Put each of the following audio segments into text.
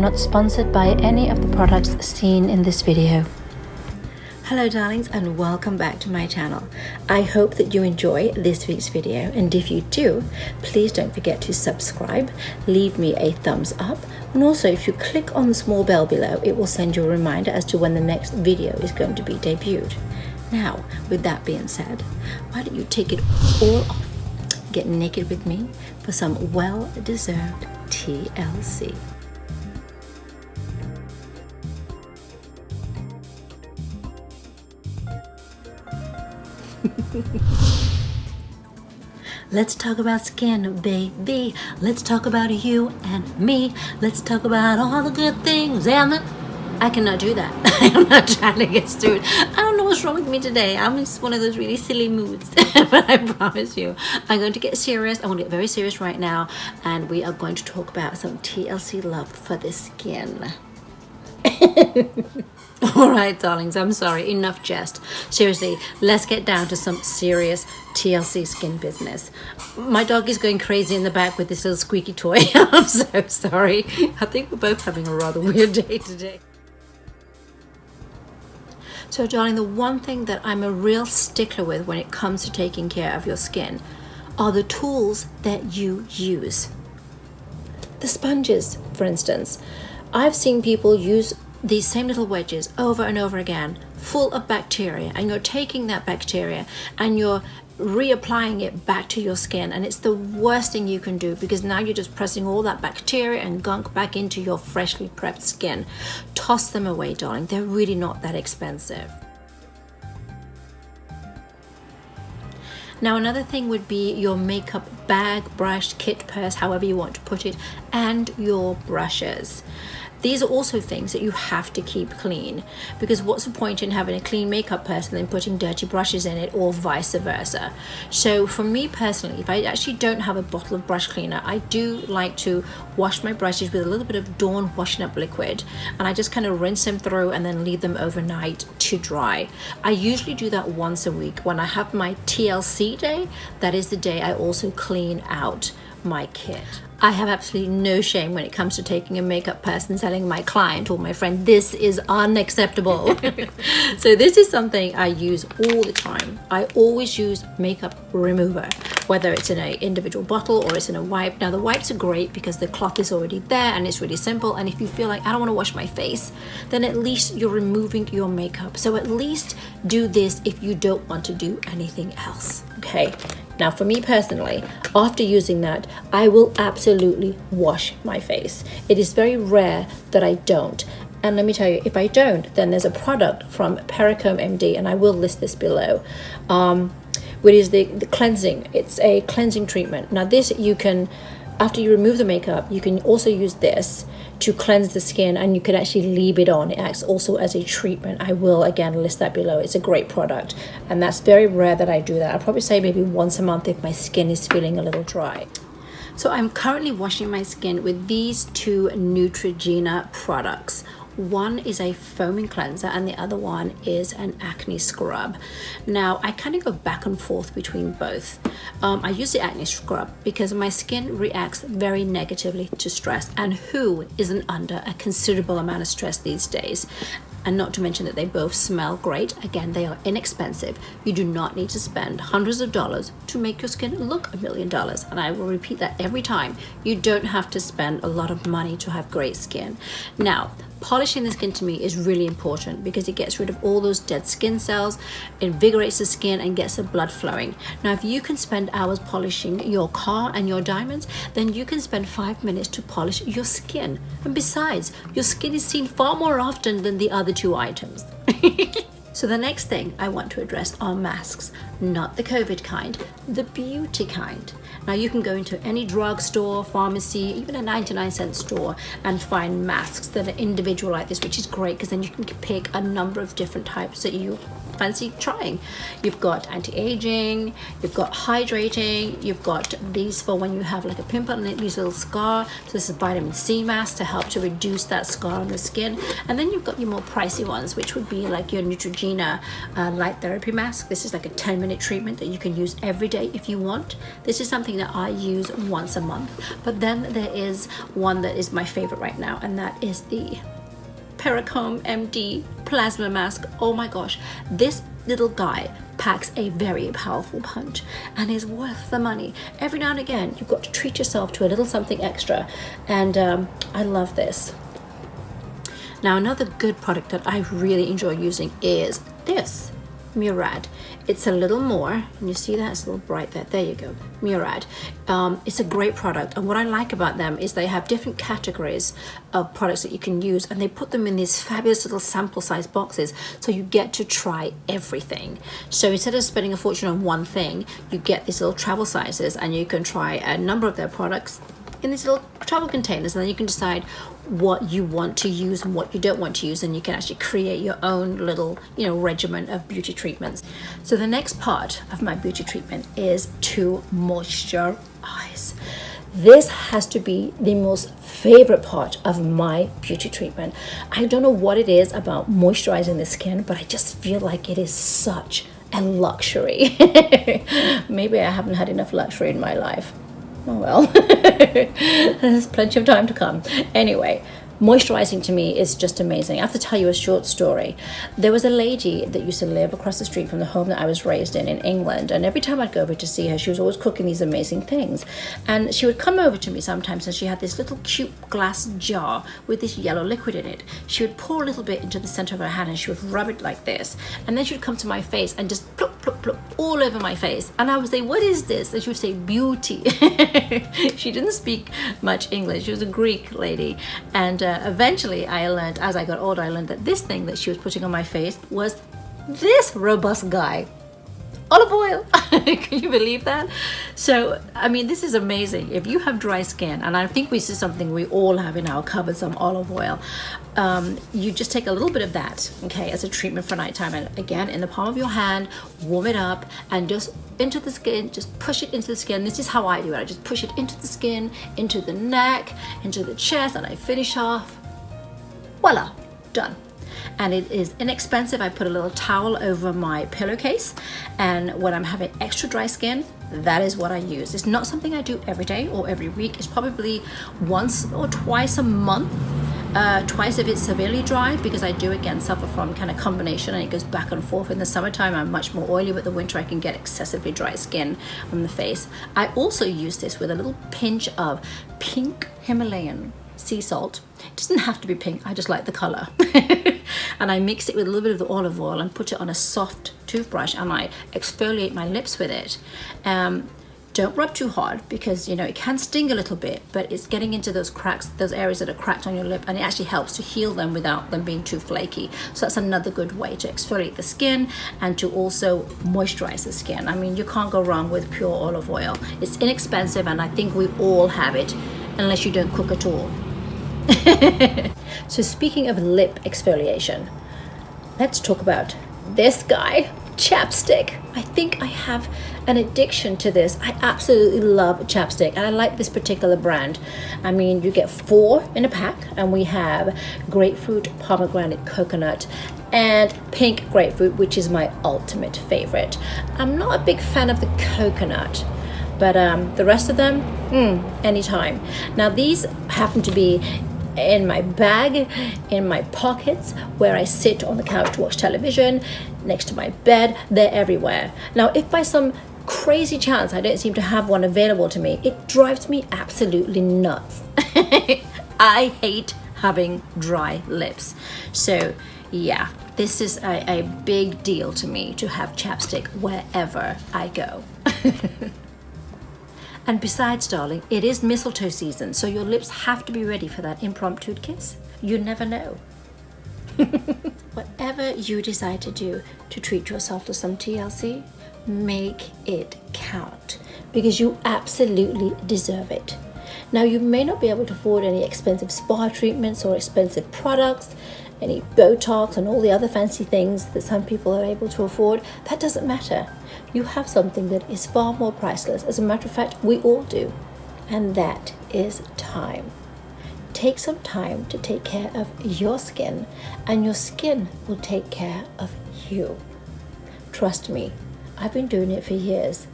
am not sponsored by any of the products seen in this video. Hello darlings, and welcome back to my channel. I hope that you enjoy this week's video, and if you do, please don't forget to subscribe, leave me a thumbs up, and also if you click on the small bell below, it will send you a reminder as to when the next video is going to be debuted. Now, with that being said, why don't you take it all off, get naked with me for some well-deserved TLC. Let's talk about skin, baby. Let's talk about you and me. Let's talk about all the good things and I cannot do that. I'm not trying to get through it. I don't know what's wrong with me today. I'm in just one of those really silly moods. But I promise you, I'm going to get serious. I'm going to get very serious right now. And we are going to talk about some TLC love for the skin. Alright darlings, I'm sorry, enough jest. Seriously, let's get down to some serious TLC skin business. My dog is going crazy in the back with this little squeaky toy. I'm so sorry. I think we're both having a rather weird day today. So darling, the one thing that I'm a real stickler with when it comes to taking care of your skin are the tools that you use. The sponges, for instance. I've seen people use these same little wedges over and over again, full of bacteria, and you're taking that bacteria and you're reapplying it back to your skin, and it's the worst thing you can do because now you're just pressing all that bacteria and gunk back into your freshly prepped skin. Toss them away, darling. They're really not that expensive. Now another thing would be your makeup bag, brush, kit, purse, however you want to put it, and your brushes. These are also things that you have to keep clean, because what's the point in having a clean makeup purse and then putting dirty brushes in it, or vice versa? So for me personally, if I actually don't have a bottle of brush cleaner, I do like to wash my brushes with a little bit of Dawn washing up liquid, and I just kind of rinse them through and then leave them overnight to dry. I usually do that once a week. When I have my TLC day, that is the day I also clean out my kit. I have absolutely no shame when it comes to taking a makeup purse and telling my client or my friend, this is unacceptable. So this is something I use all the time. I always use makeup remover, whether it's in an individual bottle or it's in a wipe. Now the wipes are great because the cloth is already there and it's really simple, and if you feel like I don't want to wash my face, then at least you're removing your makeup. So at least do this if you don't want to do anything else, okay? Now for me personally, after using that, I will absolutely wash my face. It is very rare that I don't. And let me tell you, if I don't, then there's a product from Perricone MD, and I will list this below, which is the cleansing. It's a cleansing treatment. Now this you can, after you remove the makeup, you can also use this to cleanse the skin, and you can actually leave it on. It acts also as a treatment. I will again list that below. It's a great product, and that's very rare that I do that. I'll probably say maybe once a month if my skin is feeling a little dry. So I'm currently washing my skin with these two Neutrogena products. One is a foaming cleanser and the other one is an acne scrub. Now I kind of go back and forth between both. I use the acne scrub because my skin reacts very negatively to stress, and who isn't under a considerable amount of stress these days? And not to mention that they both smell great. Again, they are inexpensive. You do not need to spend hundreds of dollars to make your skin look $1 million. And I will repeat that every time. You don't have to spend a lot of money to have great skin. Now, polishing the skin to me is really important because it gets rid of all those dead skin cells, invigorates the skin, and gets the blood flowing. Now, if you can spend hours polishing your car and your diamonds, then you can spend 5 minutes to polish your skin. And besides, your skin is seen far more often than the other two items. So the next thing I want to address are masks, not the COVID kind, the beauty kind. Now you can go into any drugstore, pharmacy, even a 99-cent store and find masks that are individual like this, which is great because then you can pick a number of different types that you fancy trying. You've got anti-aging, you've got hydrating, you've got these for when you have like a pimple and these little scar. So this is vitamin C mask to help to reduce that scar on the skin. And then you've got your more pricey ones, which would be like your Neutrogena light therapy mask. This is like a 10-minute treatment that you can use every day if you want. This is something that I use once a month. But then there is one that is my favorite right now, and that is the Perricone MD plasma mask. Oh my gosh, this little guy packs a very powerful punch and is worth the money. Every now and again you've got to treat yourself to a little something extra, and I love this. Now another good product that I really enjoy using is this Murad. It's a little more, and you see that it's a little bright there you go, Murad. It's a great product, and what I like about them is they have different categories of products that you can use, and they put them in these fabulous little sample size boxes, so you get to try everything. So instead of spending a fortune on one thing, you get these little travel sizes, and you can try a number of their products in these little travel containers, and then you can decide what you want to use and what you don't want to use, and you can actually create your own little, you know, regimen of beauty treatments. So the next part of my beauty treatment is to moisturize. This has to be the most favorite part of my beauty treatment. I don't know what it is about moisturizing the skin, but I just feel like it is such a luxury. Maybe I haven't had enough luxury in my life. Oh well, there's plenty of time to come. Anyway, moisturizing to me is just amazing. I have to tell you a short story. There was a lady that used to live across the street from the home that I was raised in England, and every time I'd go over to see her, she was always cooking these amazing things. And she would come over to me sometimes, and she had this little cute glass jar with this yellow liquid in it. She would pour a little bit into the center of her hand, and she would rub it like this, and then she would come to my face and just plop, plop, plop all over my face. And I would say, what is this? And she would say, beauty. She didn't speak much English. She was a Greek lady, and eventually I learned, as I got older, I learned that this thing that she was putting on my face was this robust guy. Olive oil. Can you believe that? So, I mean, this is amazing. If you have dry skin, and I think this is something we all have in our cupboard, some olive oil, you just take a little bit of that, okay, as a treatment for nighttime, and again, in the palm of your hand, warm it up, and just into the skin, just push it into the skin. This is how I do it. I just push it into the skin, into the neck, into the chest, and I finish off. Voila, done. And it is inexpensive. I put a little towel over my pillowcase, and when I'm having extra dry skin, that is what I use. It's not something I do every day or every week. It's probably once or twice a month. Twice if it's severely dry, because I do again suffer from kind of combination, and it goes back and forth. In the summertime I'm much more oily, but the winter I can get excessively dry skin on the face. I also use this with a little pinch of pink Himalayan sea salt. It doesn't have to be pink, I just like the color. And I mix it with a little bit of the olive oil and put it on a soft toothbrush, and I exfoliate my lips with it. Don't rub too hard, because you know it can sting a little bit, but it's getting into those cracks, those areas that are cracked on your lip, and it actually helps to heal them without them being too flaky. So that's another good way to exfoliate the skin and to also moisturize the skin. I mean, you can't go wrong with pure olive oil. It's inexpensive, and I think we all have it, unless you don't cook at all. So speaking of lip exfoliation, let's talk about this guy, chapstick. I think I have an addiction to this. I absolutely love chapstick, and I like this particular brand. I mean, you get 4 in a pack, and we have grapefruit, pomegranate, coconut, and pink grapefruit, which is my ultimate favorite. I'm not a big fan of the coconut, but the rest of them, anytime. Now these happen to be in my bag, in my pockets, where I sit on the couch to watch television, next to my bed. They're everywhere. Now, if by some crazy chance I don't seem to have one available to me, it drives me absolutely nuts. I hate having dry lips. So yeah, this is a big deal to me to have chapstick wherever I go. And besides, darling, it is mistletoe season, so your lips have to be ready for that impromptu kiss. You never know. Whatever you decide to do to treat yourself to some TLC, make it count, because you absolutely deserve it. Now, you may not be able to afford any expensive spa treatments or expensive products, any Botox and all the other fancy things that some people are able to afford, that doesn't matter. You have something that is far more priceless. As a matter of fact, we all do. And that is time. Take some time to take care of your skin, and your skin will take care of you. Trust me, I've been doing it for years,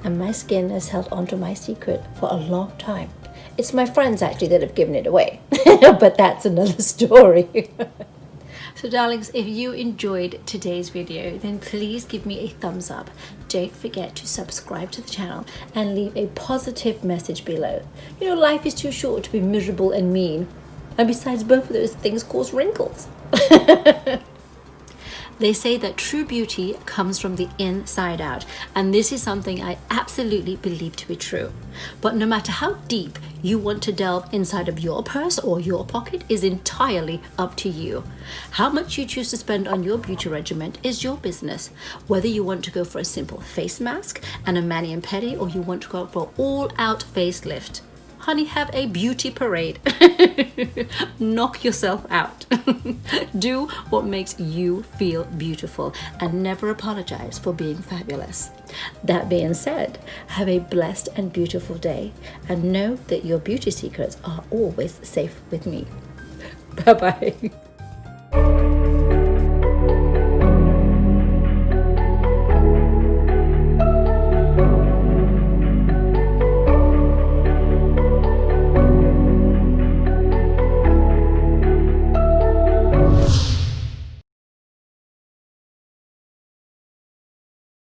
and my skin has held onto my secret for a long time. It's my friends actually that have given it away, but that's another story. So darlings, if you enjoyed today's video, then please give me a thumbs up. Don't forget to subscribe to the channel and leave a positive message below. You know, life is too short to be miserable and mean. And besides, both of those things cause wrinkles. They say that true beauty comes from the inside out, and this is something I absolutely believe to be true. But no matter how deep you want to delve inside of your purse or your pocket is entirely up to you. How much you choose to spend on your beauty regimen is your business. Whether you want to go for a simple face mask and a mani and pedi, or you want to go for an all-out facelift. Honey, have a beauty parade. Knock yourself out. Do what makes you feel beautiful, and never apologize for being fabulous. That being said, have a blessed and beautiful day, and know that your beauty secrets are always safe with me. Bye-bye.